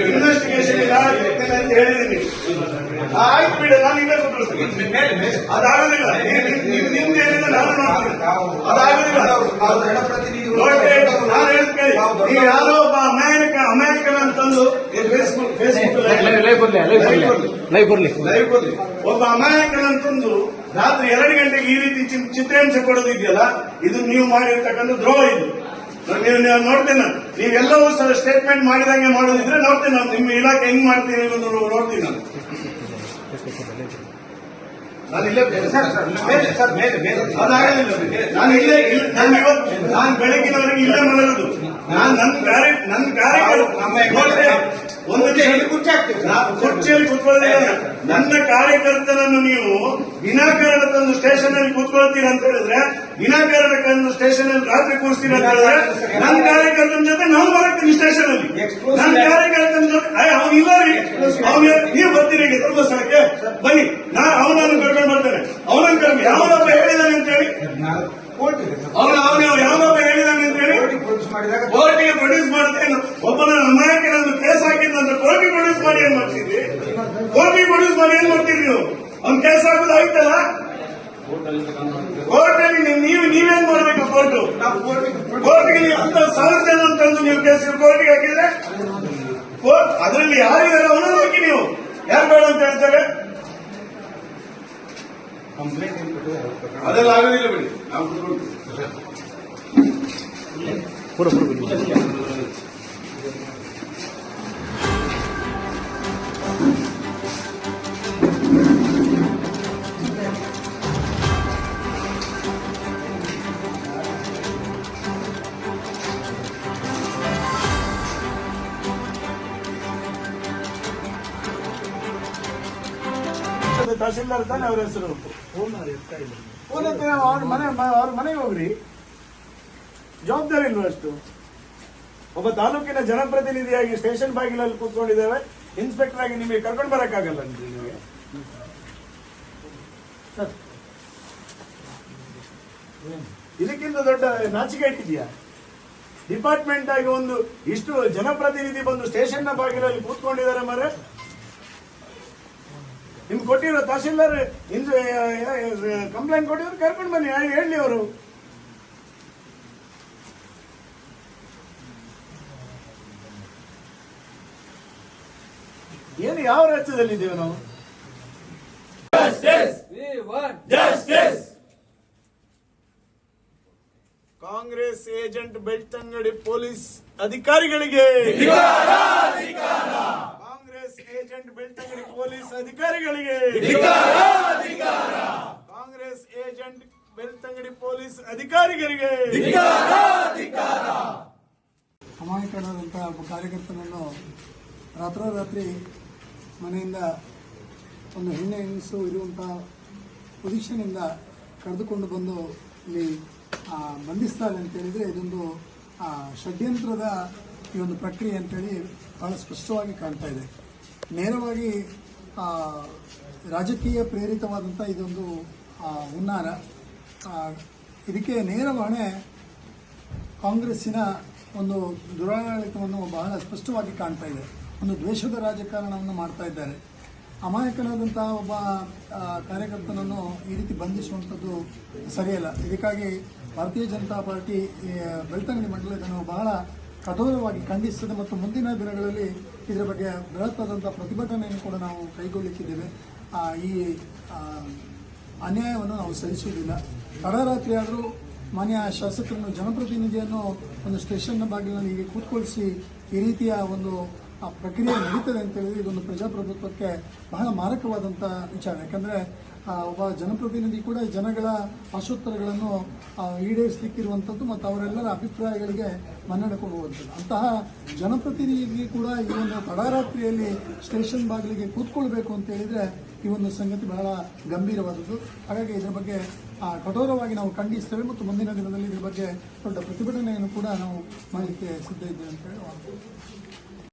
Investigation ಇಲ್ಲ ಅಂತ ಹೇಳಿದೀನಿ. ಆಯ್ತು ಬಿಡಿ, ನಾನು ಇಲ್ಲೇ ಅದಾಗೋದಿಲ್ಲ. ನಿಮ್ದು ಏನಿದೆ ನಾನು ಮಾಡ್ತೀನಿ, ಅದಾಗೋದಿಲ್ಲ. ನಾನು ಹೇಳ್ತೀನಿ, ನೀವು ಯಾರೋ ಒಬ್ಬ ಅಮೇರಿಕನ್ ಅಂತಂದು ಒಬ್ಬ ಅಮಾಯಕನ ಅಂತಂದು ರಾತ್ರಿ 2 ಗಂಟೆಗೆ ಈ ರೀತಿ ಚಿತ್ರಹಿಂಸೆ ಕೊಡೋದಿದೆಯಲ್ಲ, ಇದು ನೀವು ಮಾಡಿರ್ತಕ್ಕಂಥ ದ್ರೋಹ. ಇದು ನೀವು ನೋಡ್ತೇನೆ. ನೀವೆಲ್ಲವೂ ಸ್ಟೇಟ್ಮೆಂಟ್ ಮಾಡಿದಂಗೆ ಮಾಡೋದಿದ್ರೆ ನೋಡ್ತೇನೆ. ನಾನು ನಿಮ್ಮ ಇಲಾಖೆ ಹೆಂಗ್ ಮಾಡ್ತೀನಿ ನೋಡ್ತೀನಿ. ನಾನು ಇಲ್ಲೇ ಅದಾಗಲಿಲ್ಲ. ನಾನು ಬೆಳಗಿನವರೆಗೆ ಇಲ್ಲೇ ಮಲಗುದು. ನಾನು ನನ್ನ ಕಾರ್ಯಕರ್ತ ಒಂದು ಕುರ್ಚಿಯಲ್ಲಿ ಕೂತ್ಕೊಳ್ಳೋದಿಲ್ಲ. ನನ್ನ ಕಾರ್ಯಕರ್ತನನ್ನು ನೀವು ವಿನಾಕಾರಣ ತಂದು ಸ್ಟೇಷನ್ ಅಲ್ಲಿ ಕೂತ್ಕೊಳ್ತೀರಾ ಅಂತ ಹೇಳಿದ್ರೆ, ವಿನಾಕಾರಣ ತಂದು ಸ್ಟೇಷನ್ ಅಲ್ಲಿ ರಾತ್ರಿ ಕೂರಿಸ್ತೀರಾ ಅಂತ ಹೇಳಿದ್ರೆ, ನನ್ನ ಕಾರ್ಯಕರ್ತನ ಜೊತೆ ನಾನು ಬರತ್ತೀನಿ ಸ್ಟೇಷನ್ ಅಲ್ಲಿ. ನನ್ನ ಕಾರ್ಯಕರ್ತನ ಜೊತೆ ಅವ್ನು ಇಲ್ಲ ರೀ, ನೀವು ಬರ್ತೀರಿ ಧರ್ಮಸ್ಥಳಕ್ಕೆ ಬನ್ನಿ, ಅವನನ್ನು ಕರ್ಕೊಂಡು ಬರ್ತೇನೆ. ಅವನನ್ನು ಕರ್ಕೊಂಡು ಯಾವನೊಬ್ಬ ಹೇಳಿದಾನೆ ಅಂತ ಹೇಳಿ, ಯಾವನೊಬ್ಬ ಹೇಳಿದಾನೆ ಅಂತ ಹೇಳಿ ಕೋರ್ಟಿಗೆ ಪ್ರೊಡ್ಯೂಸ್ ಮಾಡುತ್ತೇನೆ. ಒಬ್ಬನ ಅಮಾಯಕನನ್ನು ಕೇಸ್ ಹಾಕಿದ್ದಂತ ಕೋರ್ಟಿಗೆ ಪ್ರೊಡ್ಯೂಸ್ ಮಾಡಿ ಏನ್ ಮಾಡ್ತಿದ್ರಿ? ಕೋರ್ಟಿಗೆ ಪ್ರೊಡ್ಯೂಸ್ ಮಾಡಿ ಏನ್ ಮಾಡ್ತೀರಿ ನೀವು? ಅವ್ನು ಕೇಸ್ ಹಾಕೋದು ಆಯ್ತಲ್ಲ, ಕೋರ್ಟಲ್ಲಿ ನೀವೇನ್ ಮಾಡ್ಬೇಕು? ಕೋರ್ಟ್ಗೆ ನೀವು 10,000 ಜನ ಅಂತಂದು ನೀವು ಕೇಸ್ ಕೋರ್ಟಿಗೆ ಹಾಕಿದ್ರೆ ಅದರಲ್ಲಿ ಯಾರಿದ್ದಾರೆ ಅವನನ್ನು ಹಾಕಿ. ನೀವು ಯಾರು ಬೇಡ ಅಂತ ಹೇಳ್ತಾರೆ? ಅದೆಲ್ಲ ಆಗೋದಿಲ್ಲ ಬಿಡಿ. ನಾವು ತಹಸೀಲ್ದಾರ್ ತಾನೆ ಅವ್ರ ಹೆಸರು. ಅವ್ರ ಮನೆಗೆ ಹೋಗ್ರಿ. ಜವಾಬ್ದಾರಿ ಇಲ್ವಾ ಅಷ್ಟು? ಒಬ್ಬ ತಾಲೂಕಿನ ಜನಪ್ರತಿನಿಧಿಯಾಗಿ ಸ್ಟೇಷನ್ ಬಾಗಿಲಲ್ಲಿ ಕೂತ್ಕೊಂಡಿದ್ದೇವೆ. ಇನ್ಸ್ಪೆಕ್ಟರ್ ಆಗಿ ನಿಮಗೆ ಕರ್ಕೊಂಡು ಬರಕ್ಕಾಗಲ್ಲ ನಿಮಗೆ. ಇದಕ್ಕಿಂತ ದೊಡ್ಡ ನಾಚಿಕೆ ಇಟ್ಟಿದ್ಯಾ? ಡಿಪಾರ್ಟ್ಮೆಂಟ್ ಆಗಿ ಒಂದು ಇಷ್ಟು ಜನಪ್ರತಿನಿಧಿ ಬಂದು ಸ್ಟೇಷನ್ ನ ಬಾಗಿಲಲ್ಲಿ ಕೂತ್ಕೊಂಡಿದ್ದಾರೆ. ಮರೆ ನಿಮ್ಗೆ ಕೊಟ್ಟಿರೋ ತಹಸೀಲ್ದಾರ್ ಕಂಪ್ಲೇಂಟ್ ಕೊಟ್ಟಿದ್ರು, ಕರ್ಕೊಂಡು ಬನ್ನಿ, ಹೇಳಿ ಅವರು. ಏನು ಯಾವ ರಾಜ್ಯದಲ್ಲಿದ್ದೇವೆ ನಾವು? ಕಾಂಗ್ರೆಸ್ ಏಜೆಂಟ್ ಬೆಳ್ತಂಗಡಿ ಪೊಲೀಸ್ ಅಧಿಕಾರಿಗಳಿಗೆ, ಕಾಂಗ್ರೆಸ್ ಏಜೆಂಟ್ ಬೆಳ್ತಂಗಡಿ ಪೊಲೀಸ್ ಅಧಿಕಾರಿಗಳಿಗೆ, ಕಾಂಗ್ರೆಸ್ ಏಜೆಂಟ್ ಬೆಳ್ತಂಗಡಿ ಪೊಲೀಸ್ ಅಧಿಕಾರಿಗಳಿಗೆ. ಅಮಾಯಕನಾದಂತಹ ಒಬ್ಬ ಕಾರ್ಯಕರ್ತನನ್ನು ರಾತ್ರೋರಾತ್ರಿ ಮನೆಯಿಂದ ಒಂದು ಹೆಣ್ಣು ಇರುವಂತಹ ಪೊಸಿಷನ್ ಇಂದ ಕರೆದುಕೊಂಡು ಬಂದು ಇಲ್ಲಿ ಬಂಧಿಸ್ತಾರೆ ಅಂತ ಹೇಳಿದ್ರೆ ಇದೊಂದು ಷಡ್ಯಂತ್ರದ ಈ ಒಂದು ಪ್ರಕ್ರಿಯೆ ಅಂತೇಳಿ ಬಹಳ ಸ್ಪಷ್ಟವಾಗಿ ಕಾಣ್ತಾ ಇದೆ. ನೇರವಾಗಿ ರಾಜಕೀಯ ಪ್ರೇರಿತವಾದಂಥ ಇದೊಂದು ಹುನ್ನಾರ. ಇದಕ್ಕೆ ನೇರ ಹೊಣೆ ಕಾಂಗ್ರೆಸ್ಸಿನ ಒಂದು ದುರಾಡಳಿತವನ್ನು ಬಹಳ ಸ್ಪಷ್ಟವಾಗಿ ಕಾಣ್ತಾ ಇದೆ. ಒಂದು ದ್ವೇಷದ ರಾಜಕಾರಣವನ್ನು ಮಾಡ್ತಾ ಇದ್ದಾರೆ. ಅಮಾಯಕನಾದಂತಹ ಒಬ್ಬ ಕಾರ್ಯಕರ್ತನನ್ನು ಈ ರೀತಿ ಬಂಧಿಸುವಂಥದ್ದು ಸರಿಯಲ್ಲ. ಇದಕ್ಕಾಗಿ ಭಾರತೀಯ ಜನತಾ ಪಾರ್ಟಿ ಬೆಳ್ತಂಗಡಿ ಮಂಡಲ ಇದನ್ನು ಬಹಳ ಕಠೋರವಾಗಿ ಖಂಡಿಸುತ್ತದೆ ಮತ್ತು ಮುಂದಿನ ದಿನಗಳಲ್ಲಿ ಇದರ ಬಗ್ಗೆ ಬೃಹತ್ತಾದಂಥ ಪ್ರತಿಭಟನೆಯನ್ನು ಕೂಡ ನಾವು ಕೈಗೊಳ್ಳಲಿಕ್ಕಿದ್ದೇವೆ. ಈ ಅನ್ಯಾಯವನ್ನು ನಾವು ಸಹಿಸುವುದಿಲ್ಲ. ತಡರಾತ್ರಿ ಆದರೂ ಮಾನ್ಯ ಶಾಸಕರನ್ನು, ಜನಪ್ರತಿನಿಧಿಯನ್ನು ಒಂದು ಸ್ಟೇಷನ್ನ ಬಾಗಿಲಿನಲ್ಲಿ ಹೀಗೆ ಕೂತ್ಕೊಳಿಸಿ ಈ ರೀತಿಯ ಒಂದು ಪ್ರಕ್ರಿಯೆ ನಡೀತದೆ ಅಂತ ಹೇಳಿದ್ರೆ ಇದೊಂದು ಪ್ರಜಾಪ್ರಭುತ್ವಕ್ಕೆ ಬಹಳ ಮಾರಕವಾದಂಥ ವಿಚಾರ. ಯಾಕಂದರೆ ಒಬ್ಬ ಜನಪ್ರತಿನಿಧಿ ಕೂಡ ಜನಗಳ ಆಶೋತ್ತರಗಳನ್ನು ಈಡೇರಿಸಲಿಕ್ಕಿರುವಂಥದ್ದು ಮತ್ತು ಅವರೆಲ್ಲರ ಅಭಿಪ್ರಾಯಗಳಿಗೆ ಮನ್ನಣೆ ಕೊಡುವಂಥದ್ದು. ಅಂತಹ ಜನಪ್ರತಿನಿಧಿ ಕೂಡ ಈ ಒಂದು ತಡರಾತ್ರಿಯಲ್ಲಿ ಸ್ಟೇಷನ್ ಬಾಗಿಲಿಗೆ ಕೂತ್ಕೊಳ್ಬೇಕು ಅಂತ ಹೇಳಿದರೆ ಈ ಒಂದು ಸಂಗತಿ ಬಹಳ ಗಂಭೀರವಾದದ್ದು. ಹಾಗಾಗಿ ಇದರ ಬಗ್ಗೆ ಕಠೋರವಾಗಿ ನಾವು ಖಂಡಿಸ್ತೇವೆ ಮತ್ತು ಮುಂದಿನ ದಿನದಲ್ಲಿ ಇದರ ಬಗ್ಗೆ ದೊಡ್ಡ ಪ್ರತಿಭಟನೆಯನ್ನು ಕೂಡ ನಾವು ಮಾಡಲಿಕ್ಕೆ ಸಿದ್ಧ ಇದ್ದೇವೆ ಅಂತ ಹೇಳಿ